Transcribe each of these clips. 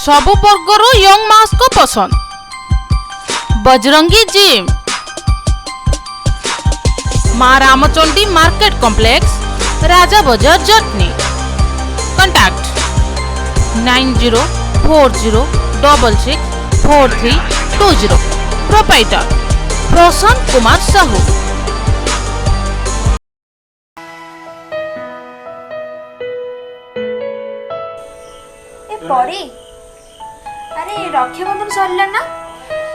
सब वर्गर यंग मास को पसंद। बजरंगी जिम, माँ रामचंडी मार्केट कॉम्प्लेक्स, राजा बाजार जटनी। कॉन्टैक्ट 9040664320। प्रोप्राइटर प्रशांत कुमार साहू। परी, अरे रक्षाबंधन सरला ना,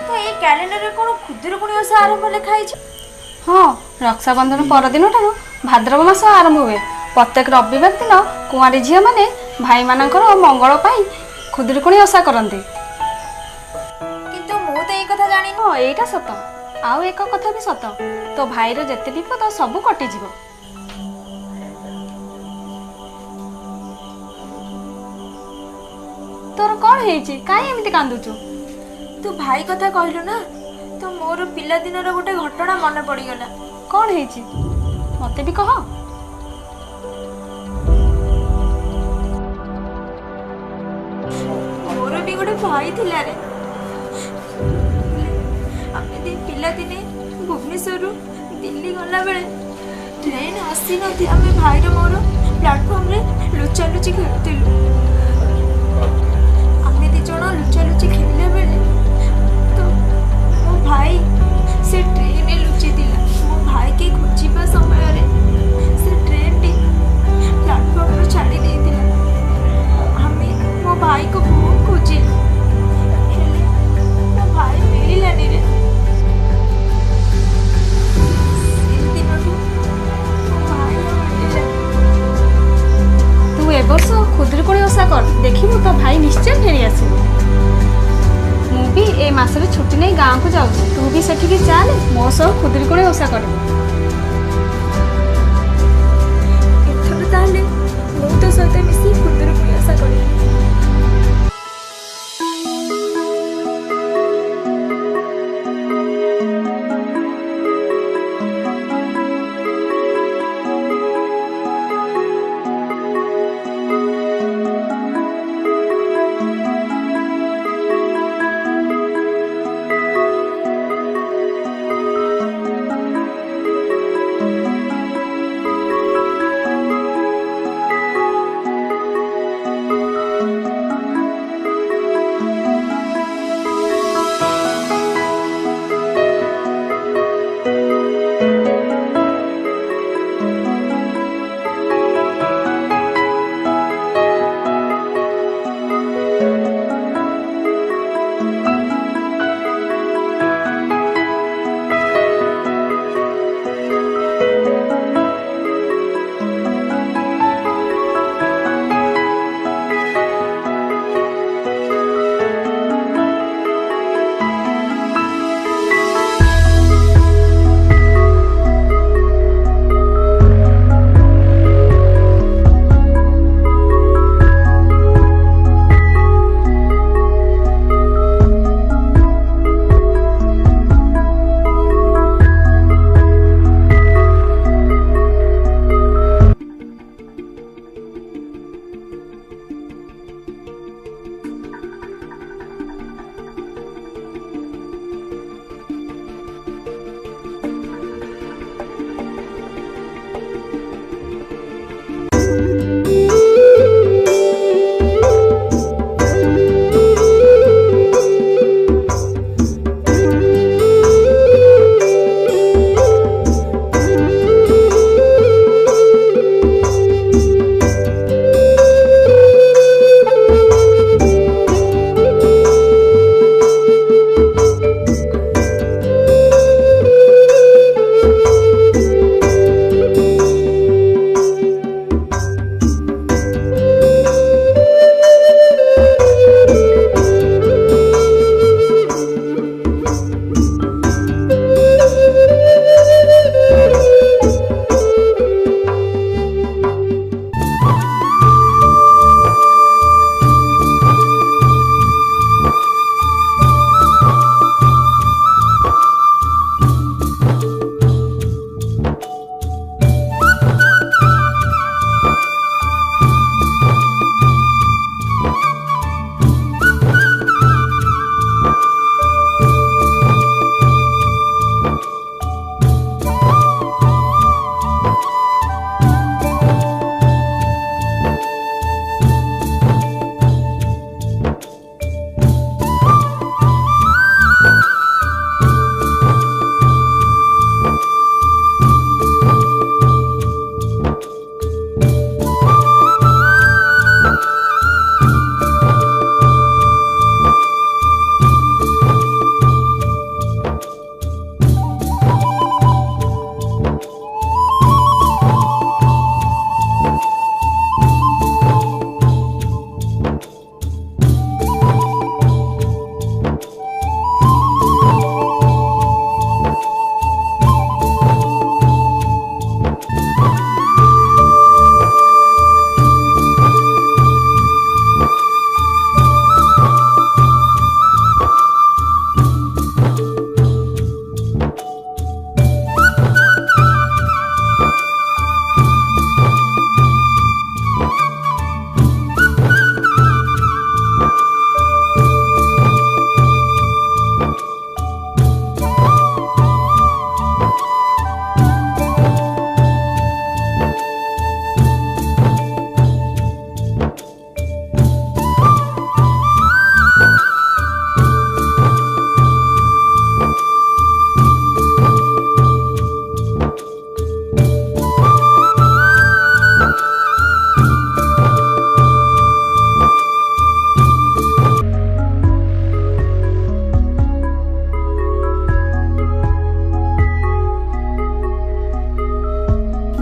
तो ये कैलेंडर रे कोन खुदुरुकुणी ओषा आरंभ लिखा है? हाँ, रक्षाबंधन परदिन ठानु भाद्रव मास आरंभ हुए। प्रत्येक रविवार दिन कुआरी झील माने भाई मानकर मंगल पाई खुदुरुकुणी ओषा करते। किंतु मु तो ये कथा जानि। हाँ, एटा सत। आउ एक कथा भी सत, तो भाईर जेते विपद सब कटि जीव। तोर कौन हेची? काई एमिति कांदुचु? तू भाई कथा कहलु ना, तो मोर पिला दिन रो गोटे घटना मन पड़ी गला। कौन हेची? मते भी कह। मोर भी गोटे भाई थिला रे। आमे दे पिला दिने भुवनेश्वर दिल्ली गला बेले ट्रेन आसी नथि। आमे भाई रो मोर प्लेटफॉर्म रे लुचा लुची खेलुतिलु। आमे दी जण लुचा लुची खेलले बेले तो मो भाई से ट्रेन रे लुची दिला। मो भाई के खोजिबा समय रे से ट्रेन टी प्लेटफॉर्म रो छाड़ी दे दिला। आमे मो भाई को बहुत खोजे, हेले मो भाई मिलिलानी रे। से दिन मो भाई मिलिला। तू ए वर्ष खुदुरुकुणी ओषा कर, देखिबु तो भाई निश्चय फेरी आसीबो। मु भी ए मासरे छुट्टी नहीं गाँव को जाऊँ। तू भी सेठिकी चाले, मो सह खुदुरुकुणी ओषा कर। एथर ताले मु तो सहित मिसी खुदुरुकुणी ओषा करी।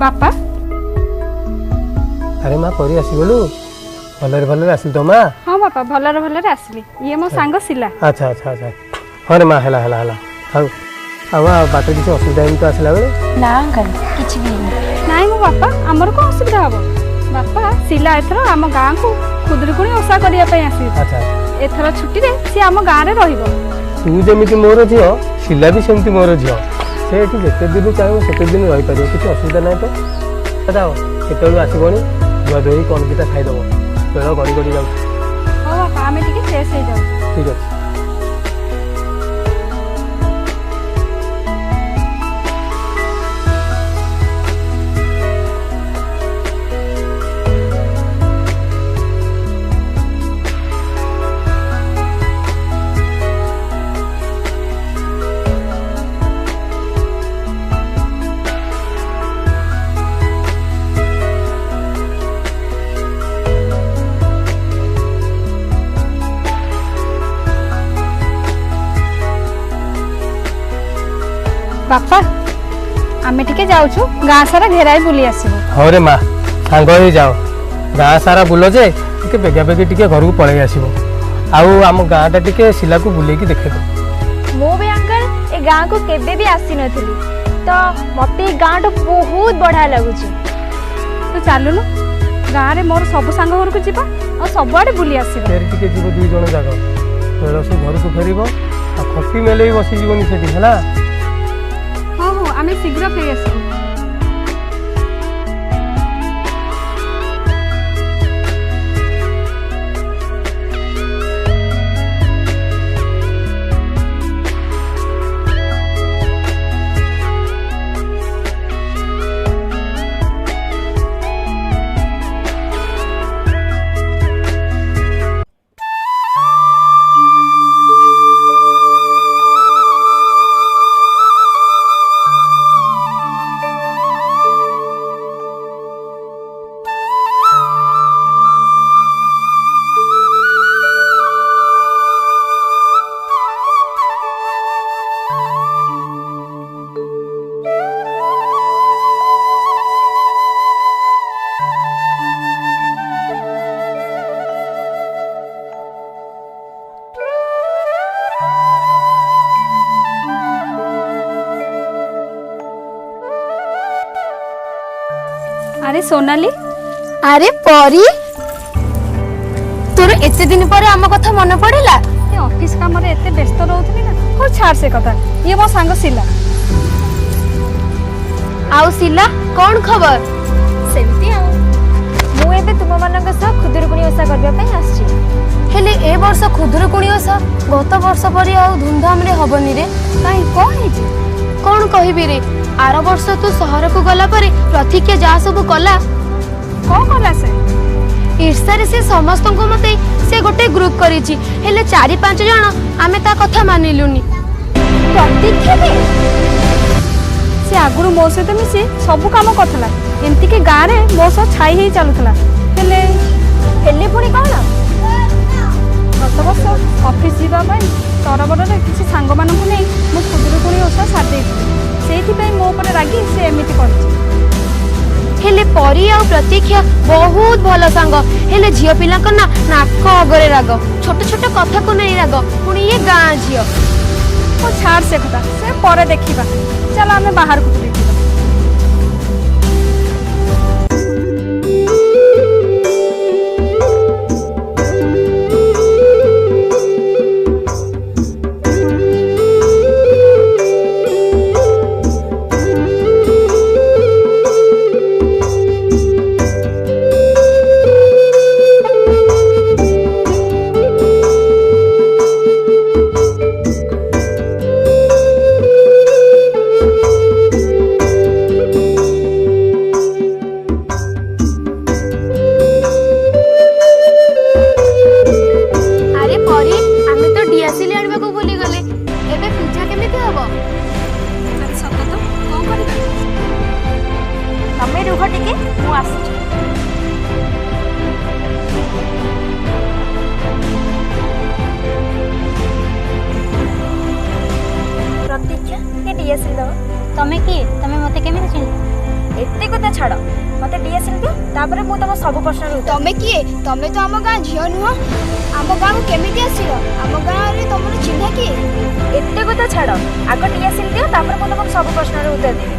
बापा अरे माँ परी आसगलु भलरे भलरे आसिल तो माँ हाँ बापा भलरे भलरे आसली ये मो सांग शिला अच्छा अच्छा अच्छा हाँ रे माँ है हाँ हाँ बाटे किसी असुविधा एमती तो आसला बेले ना अंकल किछि भी नहीं नाई मो बापा आमर कौन असुविधा हम बापा शिला एथर आम गाँ को खुदुरुकुणी ओषा करने आसी अच्छा एथर छुट्टी रे सी आम गाँ रे रहिबो तू जमी मोर झी शिला भी सेमती मोर झी से ये जिते दिन चाहिए सेते दिन रही पार किसी असुविधा ना तो बताओ केत आसबनी धुआ धोई कौन दुटा खाईदेव बेल गड़ी गड़ी जाऊ हाँ बापा आम टे फ्रेश हो जाऊ ठीक अच्छे बापा आमे टिके जाऊछु गाँ सारा घेराई बुली आसीबो हाँ रे माँ सांग ही जाओ गाँ सारा बुल जे टे बेगा बेगी टे घर को पलि आसो आउ आम गाँटा टे शिला को बुलेकी देखे मो भी अंकल ए गाँ को केबे भी आसी नथिली तो मते ए गाँ तो बहुत बढ़िया लगुची तू चालुनु गाँ रे मोर सब सांग घर को जीवा और सब आड़े बुली आसीबो फेर टे जीव दुई जन जाक बेल सब घर को फेर खटी मेले बसी जीवनी सेठी है हाँ हाँ आमे शीघ्र फेरी आसीबो अरे सोनाली अरे परी तोर एते दिन पर आम कथा मन पड़िला ये ऑफिस काम रे एते व्यस्त रहउथली ना हो छाड़ से कथा ये मो सांग शिला आउ सिला कौन खबर सेमती आउ मु एबे तुम मानक सह खुदुरुकुणी ओषा करबा पई आछि हेले ए वर्ष खुदुरुकुणी ओषा गत वर्ष परी आउ धूमधाम रे हबनी रे काई कोन हेछि कोन कहिबी रे आर वर्ष तू शहर को गला परे प्रतीक्षा जा सब कला कौन कला से ईर्षा रे से समस्त को मते से गोटे ग्रुप करिछि हेले 4-5 जण आमे ता कथा मानिलुनी प्रतीक्षा के से आगुरु मो सहित मिसी सब काम करथला एमती के गाँ रे मो सह छाई हेई चालुथला हेले हेले पुणी कोन गत वर्ष ऑफिस जीवा पई तरबड़ रे किछि सांग मानकु नै मु खुदुरुकुणी ओषा साथ देइछि सेठी पई मो पर रागी से एमिति करछि हेले परी आ प्रतीक्षा बहुत भल सांग हेले झियो पिला को ना नाक अगरे राग छोट छोट कथा को नहीं राग पुणी ये गाँ झियो ओ छाड़ से कथा से परे देखिबा चल आमे बाहर को देखिबा तमे किए तमे मते केमिति चिन्ह एते कथा ମୁଁ ତମ ସବୁ ପ୍ରଶ୍ନର ଉତ୍ତର ତମେ କିଏ? ତମେ ତ ଆମ ଗାଁ ଝିଅ ନୁହଁ। ଆମ ଗାଁକୁ କେମିତି ଆସିଲ? ଆମ ଗାଁରେ ତମର ଚିହ୍ନା କିଏ? ଏତେ କଥା ଛାଡ଼, ଆଗ ଟିଆସିଲ ଦିଅ, ତାପରେ ମୁଁ ତମକୁ ସବୁ ପ୍ରଶ୍ନର ଉତ୍ତର ଦେବି।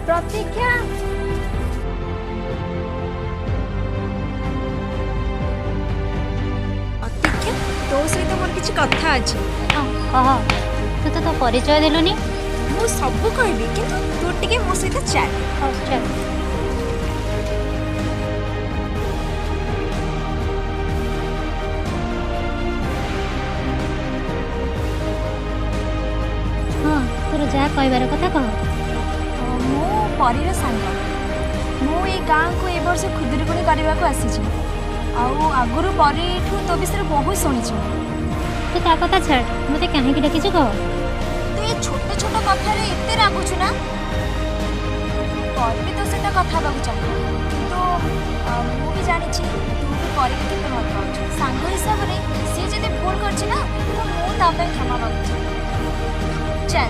प्रतीक्षा ଅତିକ୍ଷା, ତୋ ସହିତ ମୋର କିଛି କଥା ଅଛି। କହ ତୁ ତ ପରିଚୟ ଦେଲୁନି। ମୁଁ ସବୁ କହିବି, କିନ୍ତୁ ତୁ ଟିକେ ମୋ ସହିତ ଚାଲ। ହଉ ଚାଲ। ହଁ ତୋର ଯାହା କହିବାର କଥା କହ। ମୁଁ ପରୀର ସାଙ୍ଗ। ମୁଁ ଏଇ ଗାଁକୁ ଏ ବର୍ଷ ଖୁଦୁରୁକୁଣୀ କରିବାକୁ ଆସିଛି। ଆଉ ଆଗରୁ ପରୀଠୁ ତୋ ବିଷୟରେ ବହୁତ ଶୁଣିଛି। ତୁ ତା କଥା ଛାଡ଼, ମୋତେ କାହିଁକି ଡାକିଛୁ କହ। ତୁ ଏ ଛୋଟ ଛୋଟ କଥାରେ ଏତେ ରାଗୁଛୁ ନା? ପରୀ ବି ତୋ ସହିତ କଥା ହେବାକୁ ଚାହୁଁ, କିନ୍ତୁ ମୁଁ ବି ଜାଣିଛି ତୁ ବି ପରୀକୁ କେତେ ଭଲ ପାଉଛୁ। ସାଙ୍ଗ ହିସାବରେ ସିଏ ଯଦି ଭୁଲ କରିଛି ନା, ତ ମୁଁ ତା ପାଇଁ କ୍ଷମା ମାଗୁଛି। ଚାଲ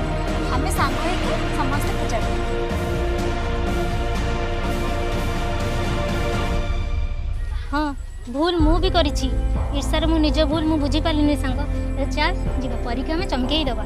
ଆମେ ସାଙ୍ଗ ହେଇକି ସମସ୍ତେ ପୂଜା କରିବା। ହଁ ଭୁଲ ମୁଁ ବି କରିଛି। ଈର୍ଷାରେ ମୁଁ ନିଜ ଭୁଲ ମୁଁ ବୁଝିପାରିଲିନି ସାଙ୍ଗ। ଚାଲ ଯିବା, ପରୀକୁ ଆମେ ଚମକେଇ ଦେବା।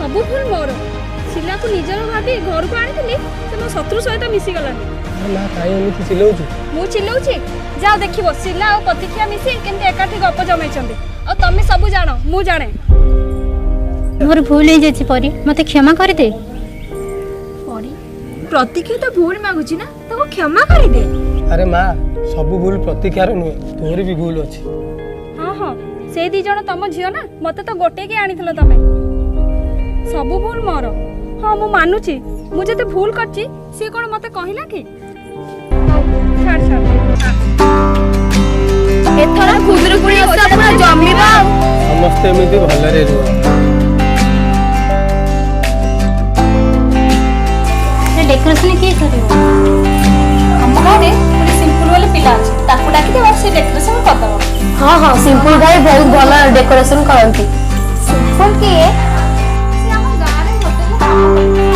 ସବୁ ଭୁଲ ମୋର। ଶିଲାକୁ ନିଜର ଭାବି ଘରକୁ ଆଣିଥିଲି, ସେ ମୋ ଶତ୍ରୁ ସହିତ ମିଶିଗଲାନି। ନା କାହିଁ ଏମିତି ଚିଲଉଛୁ? ମୁଁ ଚିଲଉଛି? ଯାଅ ଦେଖିବ, ଶିଲା ଆଉ ପ୍ରତୀକ୍ଷା ମିଶି କେମିତି ଏକାଠି ଗପ ଜମେଇଛନ୍ତି। ଆଉ ତମେ ସବୁ ଜାଣ, ମୁଁ ଜାଣେ। ମୋର ଭୁଲ ହେଇଯାଇଛି ପରୀ, ମୋତେ କ୍ଷମା କରିଦେ। ପରୀ, ପ୍ରତୀକ୍ଷା ତ ଭୁଲ ମାଗୁଛି ନା, ତାକୁ କ୍ଷମା କରିଦେ। ଆରେ ମା, ସବୁ ଭୁଲ ପ୍ରତୀକ୍ଷାର ନୁହେଁ, ତୋର ବି ଭୁଲ ଅଛି। ହଁ ହଁ, ସେଇ ଦି ଜଣ ତମ ଝିଅ ନା, ମତେ ତ ଗୋଟେଇକି ଆଣିଥିଲ ତମେ। ସବୁ ଭୁଲ ମୋର। ହଁ ମୁଁ ମାନୁଛି, ମୁଁ ଯେତେ ଭୁଲ କରିଛି ସିଏ କ'ଣ ମତେ କହିଲା କି? ଛାଡ଼ ଛାଡ଼। ଏଥର ଖୁଦୁରୁକୁଣୀ ଓଷା ପୁରା ଜମିବା। ସମସ୍ତେ ଏମିତି ଭଲରେ ରୁହ। ଡେକୋରେସନ କିଏ କରିବ? ଆମ ଗାଁରେ ଗୋଟେ ସିମ୍ପୁଲ ବୋଲି ପିଲା ଅଛି, ତାକୁ ଡାକିଦେବା, ସେ ଡେକୋରେସନ କରିଦେବ। ହଁ ହଁ, ସିମ୍ପୁଲ ଭାଇ ବହୁତ ଭଲ ଡେକୋରେସନ କରନ୍ତି। ସିମ୍ପୁଲ କିଏ? ସେ ଆମ ଗାଁରେ ହୋଟେଲରେ କାମ କରୁଥିଲା।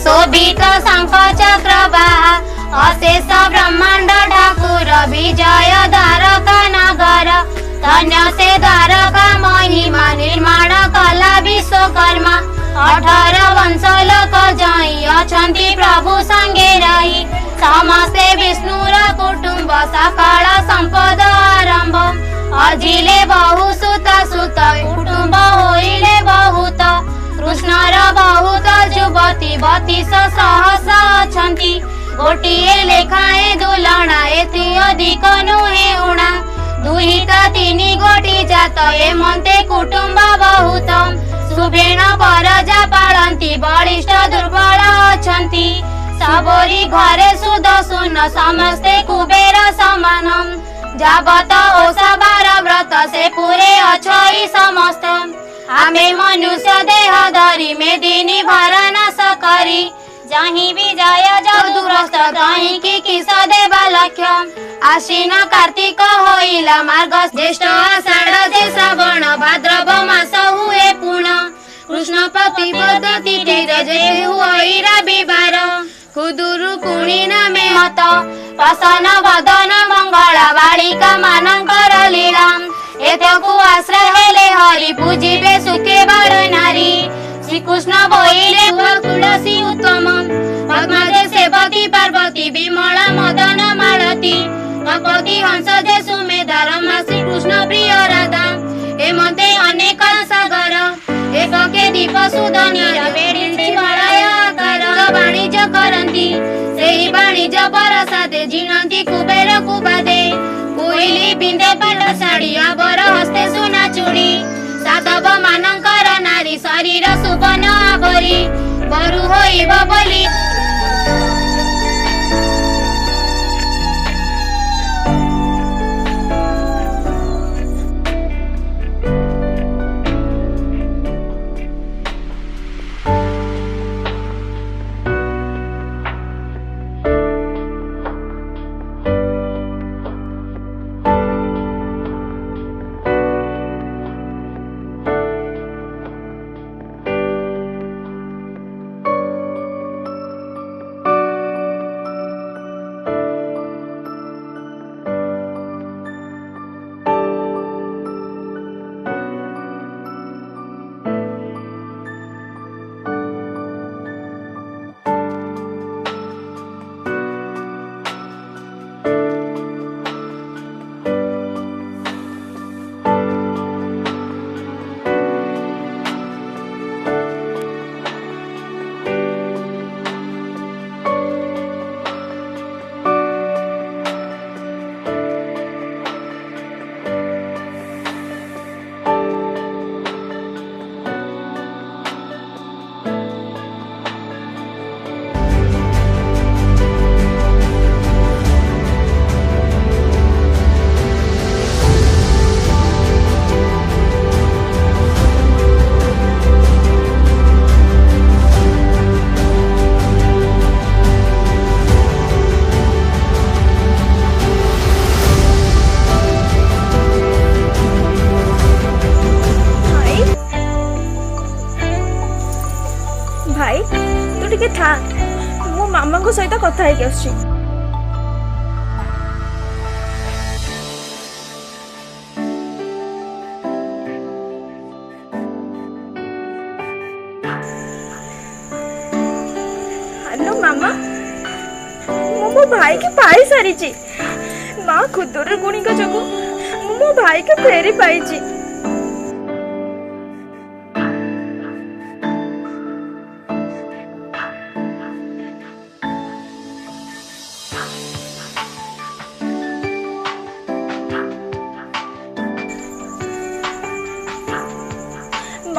शोभित शंख चक्रवाहा अशेष ब्रह्मांड ठाकुर विजय द्वारका नगर धन्य से द्वारका महिमा निर्माण कला विश्वकर्मा 18 वंश लोक जई अछंती प्रभु संगे रही समस्ते विष्णुर कुटुंब सकाळ संपद आरंभ अजिले बहु सुत सुत कुटुंब होइले बहुत कृष्णर बहुत युवती 32 सहस्र अछंती गोटिए लेखाए दुलणा एथि अधिक नुहे उणा दुहिता 3 गोटी जात एमंते कुटुंब बहुत सुभेण परजा पाळंती बलिष्ठ दुर्बल अछंती सबोरी घरे सुद सुन समस्ते कुबेर समान जाबत ओषा 12 व्रत से पूरे अछई समस्त आमे मनुष्य देह धरी मेदिनी भरा नाश करी जहीं भी जाय जग दुरस्त तहीं की किस देवा लक्ष्य आश्विन कार्तिक होइला मार्ग ज्येष्ठ आषाढ़ जे श्रावण भाद्रव मास हुए पूर्ण कृष्ण प्रतिपद तिथि जे हुई रविवार खुदुरुकुणी नामे मत प्रसन्न वदन मंगला बालिका मानंकर लीला एतकु आश्रय हेले हरि पूजिबे सुखे बड़ नारी श्रीकृष्ण बोइले तुलसी उत्तम पद्मजे सेवती पार्वती विमला मदन मालती भगवती हंस जे सुमेधा रमा श्रीकृष्ण प्रिय राधा एमते अनेक सागर एकके दीप सुदनिया बेडिंची मलय आकार वाणिज्य करंती सेही वाणिज्य परसादे जिनंती कुबेर कुबादे कोइली पिंदे पाट साड़ी आबर हस्ते सुना चूड़ी साधव मानंकर नारी शरीर सुबन आवरी बरु होइब बोली भाई तू टिके था मो मामा को सहित कथा है आसछि हेलो मामा मो भाई के पाई सारी छी माँ खुदुर गुणी का जगो मो भाई के फेरी पाई छी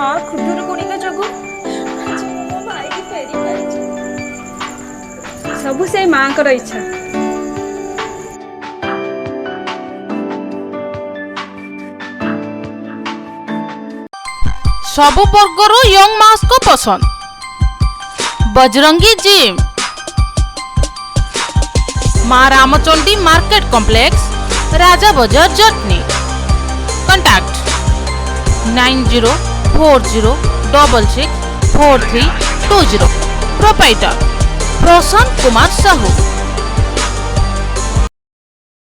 माँ खुदुर गुणी का जगो आज मो भाई के फेरी पाई छी सब से माँ कर इच्छा सबु वर्गर यंग मास को पसंद बजरंगी जिम माँ रामचंडी मार्केट कॉम्प्लेक्स राजा बाजार जटनी कॉन्टैक्ट 9040664320 प्रोपाइटर प्रशांत कुमार साहू।